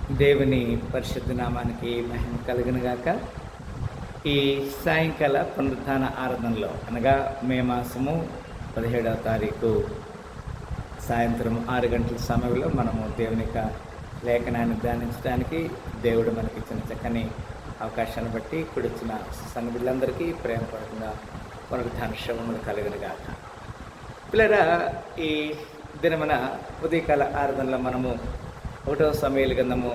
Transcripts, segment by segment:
దేవుని పరిశుద్ధ నామానికి మహిమ కలుగును గాక. ఈ సాయంకాల పునరుత్థాన ఆరాధనలో అనగా మే మాసము 17వ తారీఖు సాయంత్రం 6 గంటల సమయంలో మనము దేవుని యొక్క లేఖనాన్ని ధ్యానించడానికి దేవుడు మనకి ఇచ్చిన చక్కని అవకాశాన్ని బట్టి కూడిచ్చిన సంఘ బిడ్డలందరికీ ప్రేమపూర్వకంగా పునరుత్థాన శుభములు కలుగును గాక. పిల్లరా, ఈ దినమున ఉదయకాల ఆరాధనలో మనము 1వ సమూయేలు గ్రంథము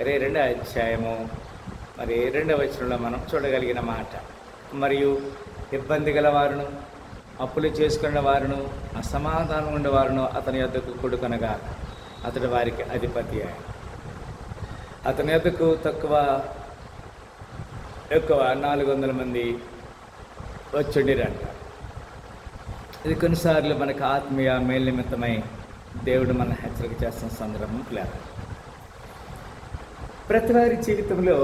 22వ అధ్యాయము 2వ వచనంలో మనం చూడగలిగిన మాట, మరియు ఇబ్బంది గల వారును అప్పులు చేసుకున్న వారును అసమాధానం ఉండేవారును అతని యొద్దకు కొడుకొనగా అతడు వారికి అధిపతి అయ్యాడు. అతని యొద్దకు ఎక్కువ 400 మంది వచ్చుండిరంట. ఇది కొన్నిసార్లు మనకు ఆత్మీయ మేలు నిమిత్తమై దేవుడు మన హెచ్చరిక చేస్తున్న సందర్భం లేదు. ప్రతి వారి జీవితంలో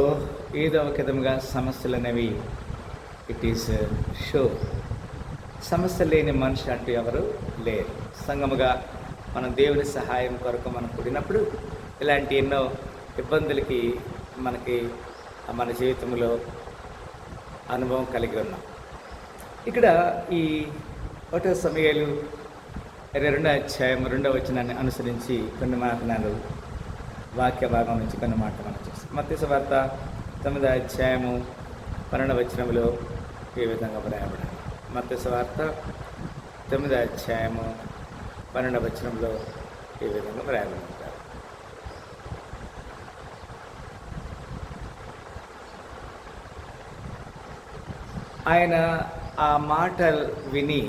ఏదో ఒక విధంగా సమస్యలు అనేవి ఇట్ ఈస్ షో. సమస్య లేని మనిషి అంటూ ఎవరు లేరు. సంఘముగా మనం దేవుని సహాయం కొరకు మనం కూడినప్పుడు ఇలాంటి ఎన్నో ఇబ్బందులకి మన జీవితంలో అనుభవం కలిగి ఉన్నాం. ఇక్కడ ఈ 1వ సమూయేలు 22వ అధ్యాయం 2వ వచనాన్ని అనుసరించి కొన్ని మాటలు వాక్య భాగం నుంచి కొన్ని మాటలు మనం చూస్తాం. మత్తయి సువార్త 9వ అధ్యాయము 12వ వచనంలో ఈ విధంగా వ్రాయబడింది. మత్తయి సువార్త 9వ అధ్యాయము 12వ వచనంలో ఈ విధంగా వ్రాయబడింది. ఆయన ఆ మాటలు విని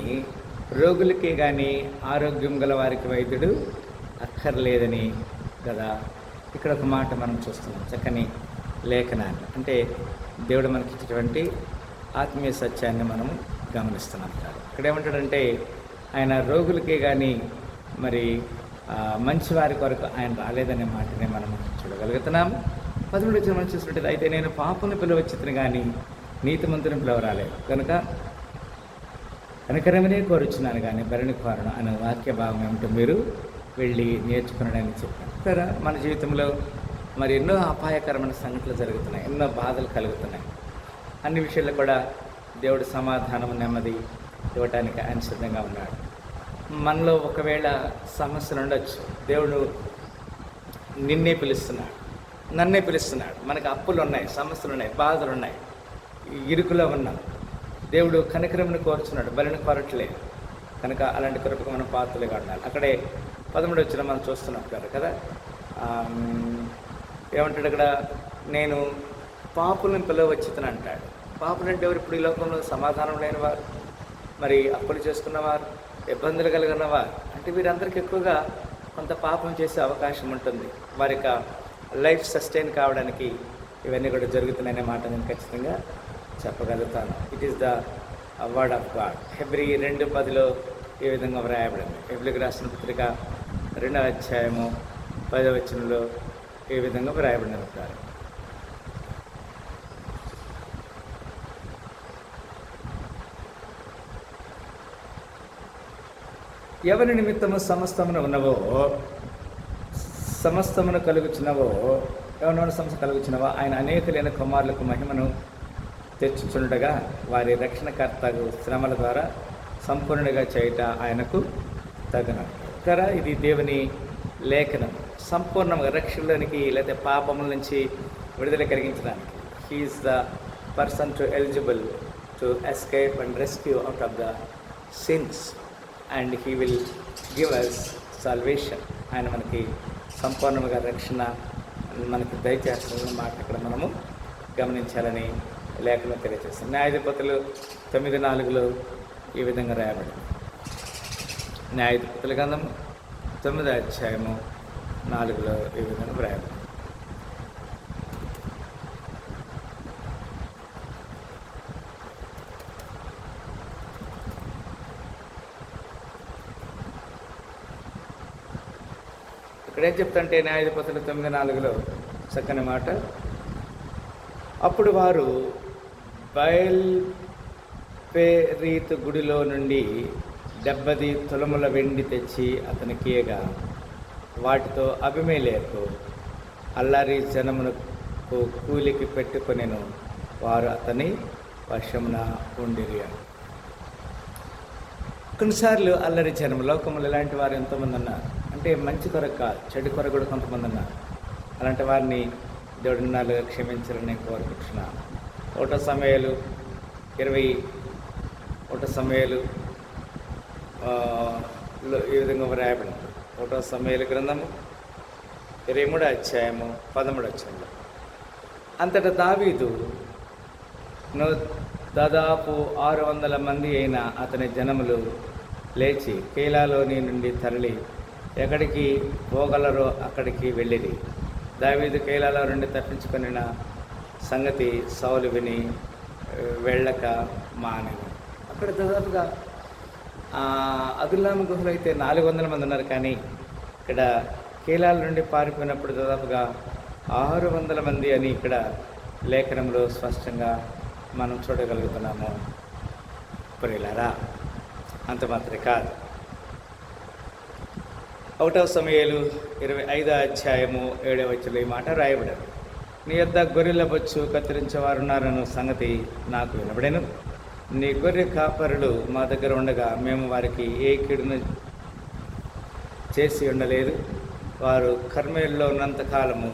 రోగులకే కానీ ఆరోగ్యం గల వారికి వైద్యుడు అక్కర్లేదని కదా ఇక్కడ ఒక మాట మనం చూస్తున్నాం. చక్కని లేఖనాన్ని, అంటే దేవుడు మనకి ఇచ్చినటువంటి ఆత్మీయ సత్యాన్ని మనం గమనిస్తున్నాం. ఇక్కడ ఏమంటాడంటే ఆయన రోగులకే కానీ మంచి వారి కొరకు ఆయన రాలేదనే మాటని మనం చూడగలుగుతున్నాము. 13వ వచనం మనం చూసినట్టు, అయితే నేను పాపుని పిలువచ్చితిని కానీ నీతిమంతుని పిలవరాలేదు కనుక కనికరమనే కోరుచున్నాను కానీ బరిని కోరను అనే వాక్య భాగం ఏమిటో మీరు వెళ్ళి నేర్చుకున్నాడని చెప్పాను. సరే, మన జీవితంలో ఎన్నో అపాయకరమైన సంఘటనలు జరుగుతున్నాయి, ఎన్నో బాధలు కలుగుతున్నాయి. అన్ని విషయాల్లో కూడా దేవుడు సమాధానం, నెమ్మది ఇవ్వటానికి ఆయన సిద్ధంగా ఉన్నాడు. మనలో ఒకవేళ సమస్యలు ఉండొచ్చు. దేవుడు నిన్నే పిలుస్తున్నాడు, నన్నే పిలుస్తున్నాడు. మనకు అప్పులు ఉన్నాయి, సమస్యలు ఉన్నాయి, బాధలు ఉన్నాయి, ఇరుకులో ఉన్నాం. దేవుడు కనికరమును కోరుచున్నాడు, బలిని కోరట్లేదు. కనుక అలాంటి కృపకు మనం పాత్రలుగా ఉండాలి. అక్కడే 13వ వచనం మనం చూస్తున్నాం కదా. ఏమంటాడు అక్కడ, నేను పాపులను పిలవచ్చితను అంటాడు. పాపులు అంటే ఎవరు? ఇప్పుడు ఈ లోకంలో సమాధానం లేనివారు, అప్పులు చేసుకున్నవారు, ఇబ్బందులు కలిగినవారు. అంటే వీరందరికీ ఎక్కువగా కొంత పాపం చేసే అవకాశం ఉంటుంది. వారి యొక్క లైఫ్ సస్టైన్ కావడానికి ఇవన్నీ కూడా జరుగుతున్నాయనే మాట నేను ఖచ్చితంగా చెప్పగలుగుతాను. It is the word of God. Hebrews 2:10 ఈ విధంగా వ్రాయబడింది. హెబ్రీకి రాసిన పత్రిక 2వ అధ్యాయము 10వ వచనంలో ఈ విధంగా వ్రాయబడిన ఉంటారు. ఎవరి నిమిత్తము సమస్తమును కలుగుచున్నవో ఎవరి సమస్య కలుగుచున్నవో ఆయన అనేకులైన కుమారులకు మహిమను తెచ్చుచుండగా వారి రక్షణకర్తకు శ్రమల ద్వారా సంపూర్ణంగా చేయుట ఆయనకు తగును. కదా, ఇది దేవుని లేఖనం. సంపూర్ణంగా రక్షణలోనికి లేదా పాపముల నుంచి విడుదల కలిగించడానికి he is the person to eligible to escape and rescue out of the sins and he will give us salvation. ఆయన మనకి సంపూర్ణంగా రక్షణ మనకి దయచేస్తున్న మాట ఇక్కడ మనము గమనించాలని లేఖలో తెలియజేస్తాం. న్యాయాధిపతులు 9:4 ఈ విధంగా రాయబడింది. న్యాయాధిపతుల గ్రంథం 9వ అధ్యాయము 4 ఈ విధంగా రాయబడింది. ఇక్కడ ఏం చెప్తుంటే న్యాయాధిపతులు 9:4 చక్కని మాట, అప్పుడు వారు బయల్పెరీతు గుడిలో నుండి 70 తులముల వెండి తెచ్చి అతనికి ఇయ్యగా వాటితో అబీమెలెకు అల్లరి జనమునకు కూలికి పెట్టుకొనెను, వారు అతని వశమున ఉండిరి. కొన్నిసార్లు అల్లరి జనం, లోకములు ఇలాంటి వారు ఎంతోమంది ఉన్నారు. అంటే మంచి కొరకు కాదు, చెడు కొరకు కూడా కొంతమంది ఉన్నారు. అలాంటి వారిని దేవుడి నాలుగు క్షమించాలని నేను కోరుకుంటున్నాను. 1 సమూయేలు 21 సమూయేలు ఈ విధంగా వ్రాయబడింది. 1 సమూయేలు గ్రంథము 23వ అధ్యాయము 13వ వచనంలో, అంతటా దావీదు దాదాపు 600 మంది అయిన అతని జనములు లేచి కీలాలోని నుండి తరలి ఎక్కడికి పోగలరో అక్కడికి వెళ్ళిరి. దావీదు కీలాలో నుండి తప్పించుకొనిన సంగతి సౌలు విని వెళ్ళక మానెను. అక్కడ దాదాపుగా అదుల్లాము గుహలో అయితే 400 మంది ఉన్నారు, కానీ ఇక్కడ కీలాల నుండి పారిపోయినప్పుడు దాదాపుగా 600 మంది అని ఇక్కడ లేఖనంలో స్పష్టంగా మనం చూడగలుగుతున్నాము. ప్రియులారా, అంత మాత్రమే కాదు, 1 సమూయేలు 25వ అధ్యాయము 7వ వచనంలో ఈ మాట రాయబడింది. నీ యొద్ద గొర్రెల బొచ్చు కత్తిరించేవారున్నారన్న సంగతి నాకు వినబడెను. నీ గొర్రె కాపరులు మా దగ్గర ఉండగా మేము వారికి ఏ కీడును చేసి ఉండలేదు. వారు కర్మేల్లో ఉన్నంతకాలము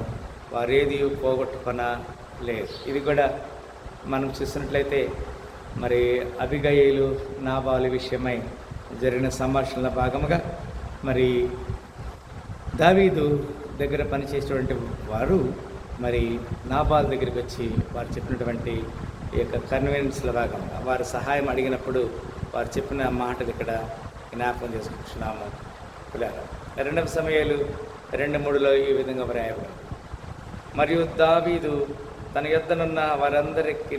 వారేది పోగొట్టుకొనలేదు. ఇది కూడా మనం చూసినట్లయితే మరి అబిగయీలు నాబాలు విషయమై జరిగిన సంభాషణల భాగముగా మరి దావీదు దగ్గర పనిచేసేటువంటి వారు మరి నాబాల్ దగ్గరికి వచ్చి వారు చెప్పినటువంటి ఈ యొక్క కన్వీనియన్స్ల భాగంగా వారు సహాయం అడిగినప్పుడు వారు చెప్పిన మాటలు ఇక్కడ జ్ఞాపకం చేసుకుంటున్నాము. 2 సమూయేలు 2:3లో ఈ విధంగా వ్రాయబడింది. మరియు దావీదు తన యొద్దనున్న వారందరికీ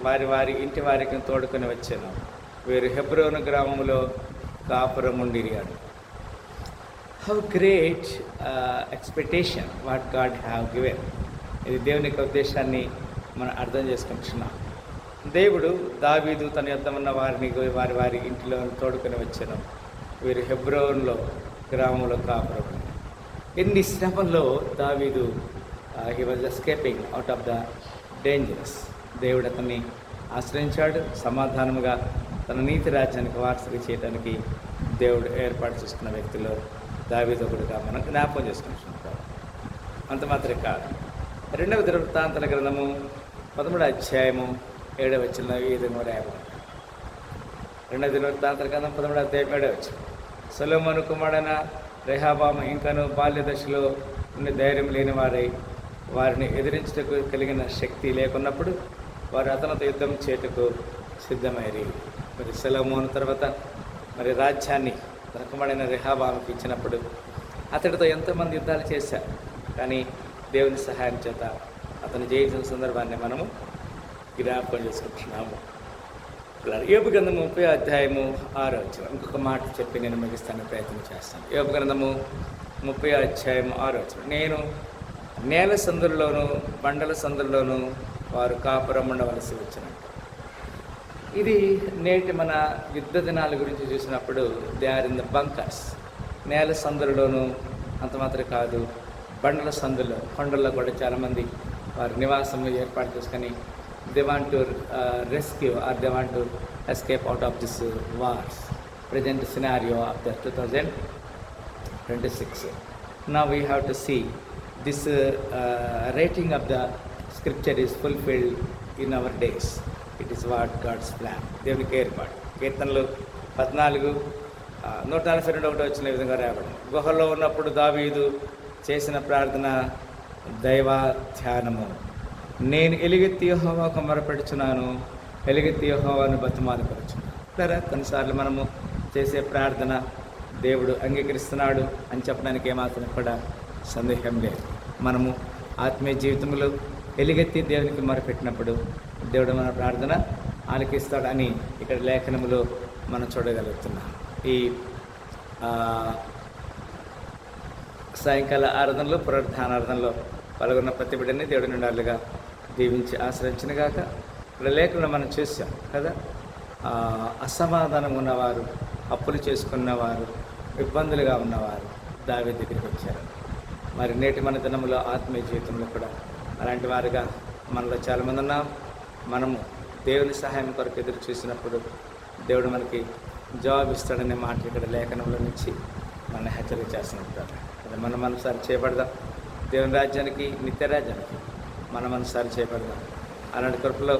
వారి వారి ఇంటి వారికి తోడుకొని వచ్చాను. వీరు హెబ్రోను గ్రామంలో కాపురం ఉండిరి. How great expectation what God have given. ఇది దేవుని యొక్క ఉద్దేశాన్ని మనం అర్థం చేసుకుంటున్నాం. దేవుడు దావీదు తన యొద్ద ఉన్న వారిని వారి వారి ఇంటిలో తోడుకొని వచ్చాను. వీరు హెబ్రోన్లో గ్రామంలో కాపురం. ఎన్ని శ్రమల్లో దావీదు he was escaping out of the dangerous. దేవుడు అతన్ని ఆశ్రయించాడు. సమాధానముగా తన నీతి రాజ్యానికి వారసులు చేయడానికి దేవుడు ఏర్పాటు చేసుకున్న వ్యక్తిలో దావీదు ఒకడుగా మనం జ్ఞాపకం చేసుకుంటున్నాం. అంత మాత్రమే కాదు, 2వ దినవృత్తాంతాల గ్రంథము 13వ అధ్యాయము 7వ వచనంలో ఈ విధంగా రాయబడింది. 2వ దినవృత్తాంతాల గ్రంథం 13వ అధ్యాయం 7వ వచనం. సొలొమోను కుమారుడైన రెహబాము ఇంకను బాల్య దశలో నుండి ధైర్యం లేని వారిని ఎదిరించుటకు కలిగిన శక్తి లేకున్నప్పుడు వారు అతనితో యుద్ధం చేయుటకు సిద్ధమైరి. మరి సొలొమోను తర్వాత మరి రాజ్యాన్ని తన కుమారుడైన రెహబాముకి ఇచ్చినప్పుడు అతడితో ఎంతోమంది యుద్ధాలు చేశారు, కానీ దేవుని సహాయం చేత అతను జయించిన సందర్భాన్ని మనము జ్ఞాపకం చేసుకుంటున్నాము. యోబు గ్రంథము 30వ అధ్యాయము 6వ వచనం. ఇంకొక మాట చెప్పి నేను ముగిస్తాను ప్రయత్నం చేస్తాను. యోబు గ్రంథము 30వ అధ్యాయము 6వ వచనం. నేను నేల సందుల్లోనూ బండల సందుల్లోనూ వారు కాపురం ఉండవలసి వచ్చినట్టు. ఇది నేటి మన యుద్ధ దినాల గురించి చూసినప్పుడు they are in the bunkers. నేల సందులలోనూ అంత మాత్రం కాదు, బండల సందుల్లో కొండల్లో కూడా చాలామంది వారి నివాసం ఏర్పాటు చేసుకొని they want to rescue or they want to escape out of this wars. Present scenario of the 2026. Now we have to see this rating of the scripture is fulfilled in our days. It is what God's plan. దేవునికి ఏర్పాటు. కీర్తనలు 14:142 వచ్చిన విధంగా రాయబడింది. గుహలో ఉన్నప్పుడు దావీదు చేసిన ప్రార్థన దైవ ధ్యానము. నేను ఎలుగెత్తి యెహోవాకు మొరపెడుచున్నాను, ఎలుగెత్తి యెహోవాను బతిమాలుకొనుచున్నాను. కొన్నిసార్లు మనము చేసే ప్రార్థన దేవుడు అంగీకరిస్తున్నాడు అని చెప్పడానికి ఏమాత్రం కూడా సందేహం లేదు. మనము ఆత్మీయ జీవితంలో ఎలుగెత్తి దేవునికి మొరపెట్టినప్పుడు దేవుడు మన ప్రార్థన ఆలకిస్తాడని ఇక్కడ లేఖనములో మనం చూడగలుగుతున్నాం. ఈ సాయంకాల ఆరాధనలో పునరుద్ధానారాధనలో పాల్గొన్న ప్రతి బిడ్డని దేవుడి నిండాలుగా దీవించి ఆశ్రయించినగాక. ఇక్కడ లేఖనంలో మనం చూసాం కదా, అసమాధానం ఉన్నవారు, అప్పులు చేసుకున్నవారు, ఇబ్బందులుగా ఉన్నవారు దావీదు దగ్గరికి వచ్చారు. మరి నేటి మన దినంలో ఆత్మీయ జీవితంలో కూడా అలాంటి వారుగా మనలో చాలామంది ఉన్నాం. మనము దేవుని సహాయం కొరకు ఎదురు చూసినప్పుడు దేవుడు మనకి జవాబిస్తాడనే మాట ఇక్కడ లేఖనంలో నుంచి మన హెచ్చరిక చేస్తున్నట్టు మనం మనసారి చేయబడదాం. దేవుని రాజ్యానికి, నిత్య రాజ్యానికి మనం మనసారి చేయబడదాం. అలాంటి కృపలో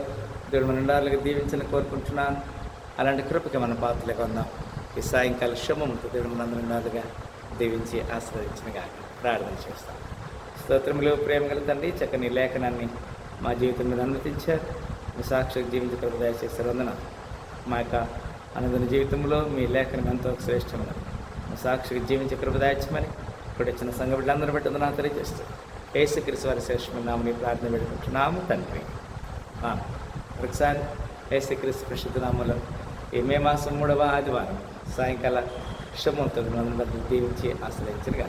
దేవుడు మన ఉండాలని దీవించని కోరుకుంటున్నాను. అలాంటి కృపకి మన పాత్రలకు ఉందాం. ఈ సాయంకాల శుభముతో దేవుడు మనందరం ఉండాలిగా దీవించి ఆశీర్వదించినగా ప్రార్థన చేస్తాం. స్తోత్రములు, ప్రేమ గల తండ్రి, చక్కని లేఖనాన్ని మా జీవితం మీద అనుమతించారు. మీ సాక్షికి జీవించే కృప దయచేస్తారు. వందనాలు. మా యొక్క అనుదిన జీవితంలో మీ లేఖనం ఎంతో శ్రేష్టమైనది. మా సాక్షికి జీవించే కృప దయచేయమని ఇక్కడ వచ్చిన సంఘ బిడ్డలందరూ బట్టి వందనాలు తెలియజేస్తూ యేసుక్రీస్తు వారి శ్రేష్టమైన నామమున ప్రార్థన పెట్టుకుంటున్నాము తండ్రి. ఒకసారి యేసుక్రీస్తు పరిశుద్ధ నామములో ఈ మే మాసం 3వ ఆదివారం సాయంకాల శుభంతో మనందరినీ దీవించి ఆశ్రయించరుగా.